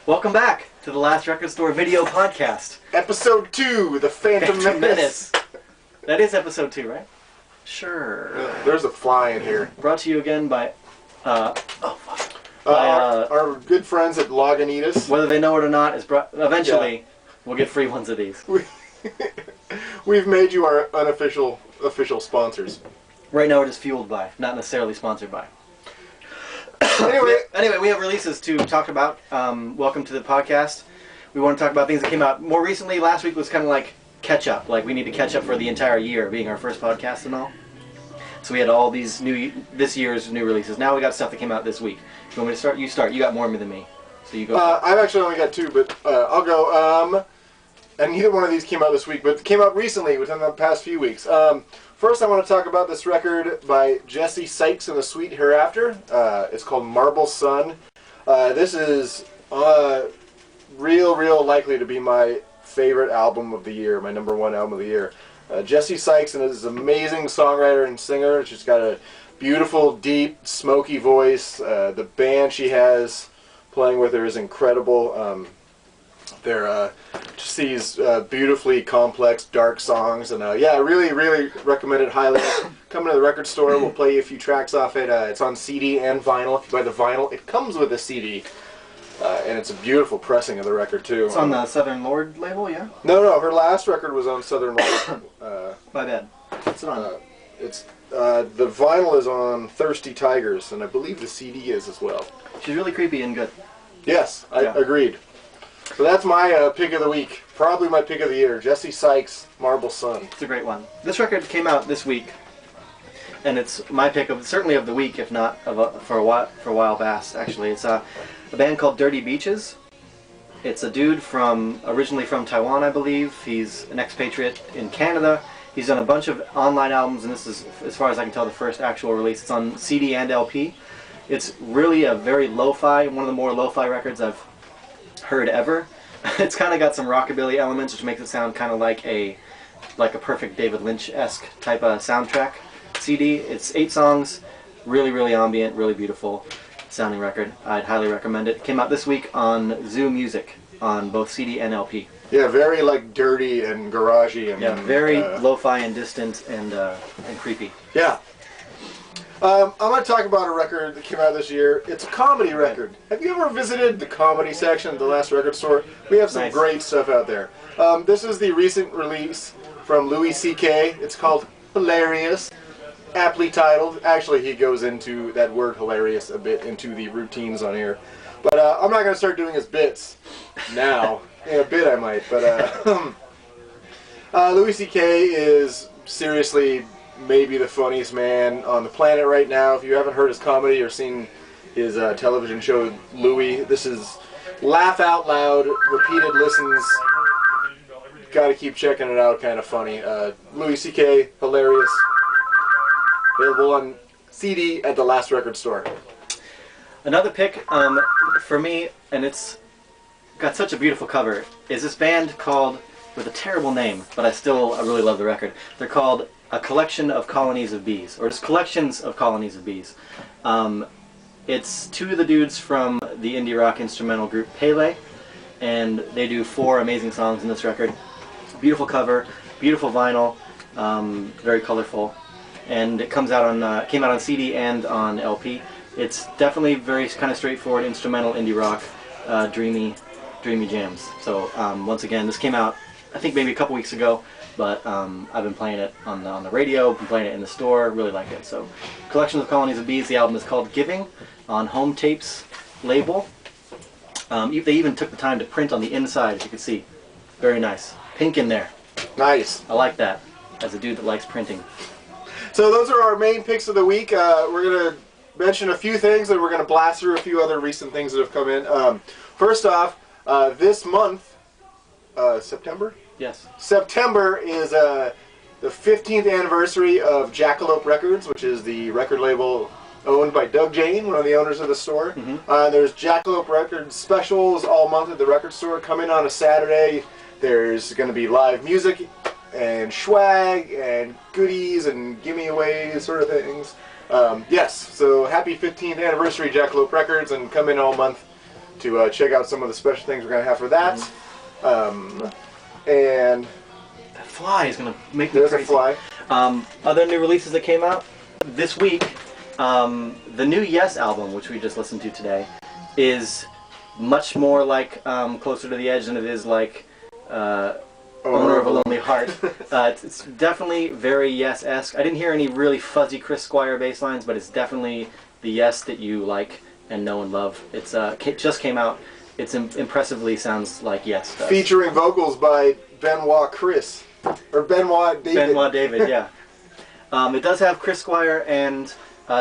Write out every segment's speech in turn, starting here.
Welcome back to the Last Record Store video podcast. Episode 2, The Phantom Menace. That is episode 2, right? Sure. There's a fly in here. Brought to you again by, our good friends at Lagunitas. Whether they know it or not, is eventually we'll get free ones of these. We've made you our unofficial sponsors. Right now it is fueled by, not necessarily sponsored by. Anyway, we have releases to talk about. Welcome to the podcast. We want to talk about things that came out more recently. Last week was kind of like catch up. Like we need to catch up for the entire year, being our first podcast and all. So we had all these this year's new releases. Now we got stuff that came out this week. You want me to start? You start. You got more than me, so you go. I've actually only got 2, but I'll go. And neither one of these came out this week, but came out recently within the past few weeks. First, I want to talk about this record by Jesse Sykes and the Sweet Hereafter. It's called Marble Sun. This is real likely to be my favorite album of the year, my #1 album of the year. Jesse Sykes and is an amazing songwriter and singer. She's got a beautiful, deep, smoky voice. The band she has playing with her is incredible. They're just these beautifully complex, dark songs, and I really recommend it highly. Come to the record store, we'll play you a few tracks off it. It's on CD and vinyl. If you buy the vinyl, it comes with a CD, and it's a beautiful pressing of the record too. It's on the Southern Lord label, yeah? No, her last record was on Southern Lord. My bad. What's it on? The vinyl is on Thirsty Tigers, and I believe the CD is as well. She's really creepy and good. Yes, I agreed. So that's my pick of the week. Probably my pick of the year. Jesse Sykes, Marble Sun. It's a great one. This record came out this week, and it's my pick of certainly of the week, if not for a while past. Actually, it's a band called Dirty Beaches. It's a dude originally from Taiwan, I believe. He's an expatriate in Canada. He's done a bunch of online albums, and this is, as far as I can tell, the first actual release. It's on CD and LP. It's really a very lo-fi, one of the more lo-fi records I've heard ever. It's kind of got some rockabilly elements, which makes it sound kind of like a perfect David Lynch-esque type of soundtrack CD. It's 8 songs, really ambient, really beautiful sounding record. I'd highly recommend it. It came out this week on Zoo Music on both CD and LP. Yeah, very like dirty and garagey and very lo-fi and distant and creepy. Yeah. I'm going to talk about a record that came out this year. It's a comedy record. Have you ever visited the comedy section at the Last Record Store? We have some great stuff out there. This is the recent release from Louis C.K. It's called Hilarious, aptly titled. Actually, he goes into that word hilarious a bit into the routines on here. But I'm not going to start doing his bits now. In a bit I might, but Louis C.K. is seriously maybe the funniest man on the planet right now. If you haven't heard his comedy or seen his television show Louis, this is laugh out loud, repeated listens. Gotta keep checking it out, kind of funny. Louis C.K. Hilarious. Available on CD at the Last Record Store. Another pick for me, and it's got such a beautiful cover, is this band called, with a terrible name, but I really love the record. They're called A Collection of Colonies of Bees, or just Collections of Colonies of Bees. It's 2 of the dudes from the indie rock instrumental group Pele, and they do 4 amazing songs in this record. Beautiful cover, beautiful vinyl, very colorful, and it came out on CD and on LP. It's definitely very kind of straightforward instrumental indie rock, dreamy jams. So once again, this came out I think maybe a couple weeks ago, but I've been playing it on the radio, been playing it in the store, really like it. So, Collections of Colonies of Bees, the album is called Giving, on Home Tapes label. They even took the time to print on the inside, as you can see. Very nice. Pink in there. Nice. I like that, as a dude that likes printing. So those are our main picks of the week. We're going to mention a few things, and we're going to blast through a few other recent things that have come in. First off, this month, September? Yes. September is the 15th anniversary of Jackalope Records, which is the record label owned by Doug Jane, one of the owners of the store. There's Jackalope Records specials all month at the record store. Come in on a Saturday. There's going to be live music and swag and goodies and gimme-away sort of things. Yes, so happy 15th anniversary Jackalope Records, and come in all month to check out some of the special things we're going to have for that. And that fly is going to make me there's crazy. a fly. Other new releases that came out this week, the new Yes album, which we just listened to today, is much more like Closer to the Edge than it is like Owner of a Lonely Heart. It's definitely very Yes-esque. I didn't hear any really fuzzy Chris Squire bass lines, but it's definitely the Yes that you like and know and love. It's just came out. It's impressively sounds like Yes does. Featuring vocals by Benoit Chris. Or Benoit David. Benoit David, yeah. It does have Chris Squire and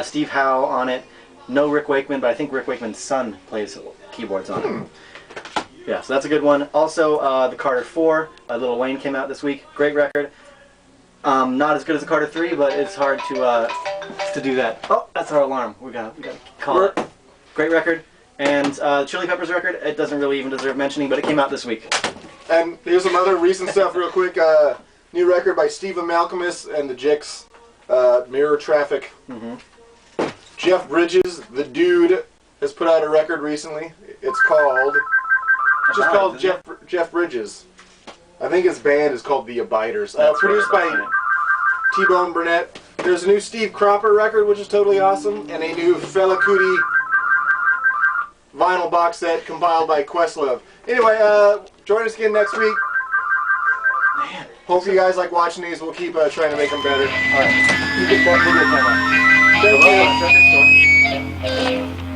Steve Howe on it. No Rick Wakeman, but I think Rick Wakeman's son plays keyboards on it. Yeah, so that's a good one. Also, the Carter 4, Lil Wayne came out this week. Great record. Not as good as the Carter 3, but it's hard to do that. Oh, that's our alarm. We gotta call it. Great record. And Chili Peppers record, it doesn't really even deserve mentioning, but it came out this week. And here's some other recent stuff real quick. New record by Stephen Malcolmus and the Jicks, Mirror Traffic. Jeff Bridges, the dude, has put out a record recently. It's called Jeff Bridges. I think his band is called The Abiders. Produced by T-Bone Burnett. There's a new Steve Cropper record, which is totally awesome, and a new Fela Kuti vinyl box set compiled by Questlove. Anyway, join us again next week. Man. Hope you guys like watching these. We'll keep trying to make them better. Alright. You get that video camera. Thank you.